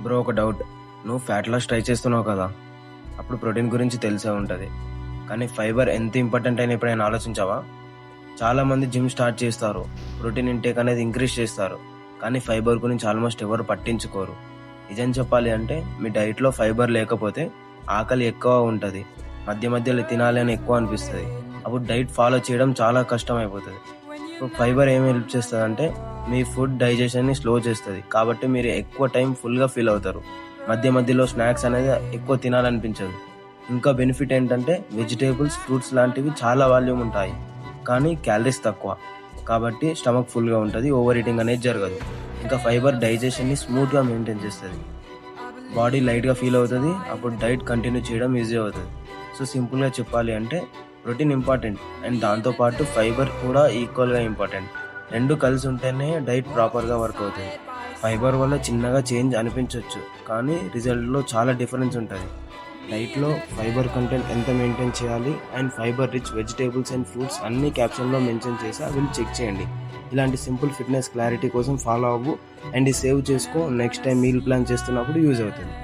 Bro, ఒక doubt. నువ్వు fat loss try చేస్తున్నావు కదా, అప్పుడు ప్రోటీన్ గురించి తెలిసే ఉంటుంది. కానీ ఫైబర్ ఎంత ఇంపార్టెంట్ అయినా ఎప్పుడైనా ఆలోచించావా? చాలామంది జిమ్ స్టార్ట్ చేస్తారు, ప్రోటీన్ ఇంటేక్ అనేది ఇంక్రీజ్ చేస్తారు, కానీ ఫైబర్ గురించి ఆల్మోస్ట్ ఎవరు పట్టించుకోరు. నిజం చెప్పాలి అంటే మీ డైట్లో ఫైబర్ లేకపోతే ఆకలి ఎక్కువ ఉంటుంది, మధ్య మధ్యలో తినాలి అని ఎక్కువ అనిపిస్తుంది. అప్పుడు డైట్ ఫాలో చేయడం చాలా కష్టం అయిపోతుంది. ఇప్పుడు ఫైబర్ ఏమి హెల్ప్ చేస్తుంది అంటే మీ ఫుడ్ డైజెషన్ని స్లో చేస్తుంది, కాబట్టి మీరు ఎక్కువ టైం ఫుల్గా ఫీల్ అవుతారు. మధ్య మధ్యలో స్నాక్స్ అనేది ఎక్కువ తినాలనిపించదు. ఇంకా బెనిఫిట్ ఏంటంటే వెజిటేబుల్స్, ఫ్రూట్స్ లాంటివి చాలా వాల్యూమ్ ఉంటాయి, కానీ క్యాలరీస్ తక్కువ, కాబట్టి స్టమక్ ఫుల్గా ఉంటుంది, ఓవర్ ఈటింగ్ అనేది జరగదు. ఇంకా ఫైబర్ డైజెషన్ని స్మూత్గా మెయింటైన్ చేస్తుంది, బాడీ లైట్గా ఫీల్ అవుతుంది, అప్పుడు డైట్ కంటిన్యూ చేయడం ఈజీ అవుతుంది. సో సింపుల్గా చెప్పాలి అంటే ప్రోటీన్ ఇంపార్టెంట్ అండ్ దాంతోపాటు ఫైబర్ కూడా ఈక్వల్గా ఇంపార్టెంట్. రెండు కలిసి ఉంటేనే డైట్ ప్రాపర్గా వర్క్ అవుతుంది. ఫైబర్ వల్ల చిన్నగా చేంజ్ అనిపించవచ్చు, కానీ రిజల్ట్లో చాలా డిఫరెన్స్ ఉంటుంది. డైట్లో ఫైబర్ కంటెంట్ ఎంత మెయింటైన్ చేయాలి and fibre rich vegetables and fruits అన్ని క్యాప్షన్లో మెన్షన్ చేసి అవి చెక్ చేయండి. ఇలాంటి సింపుల్ ఫిట్నెస్ క్లారిటీ కోసం ఫాలో అవ్వు అండ్ సేవ్ చేసుకో. నెక్స్ట్ టైం మీల్ ప్లాన్ చేస్తున్నప్పుడు యూజ్ అవుతుంది.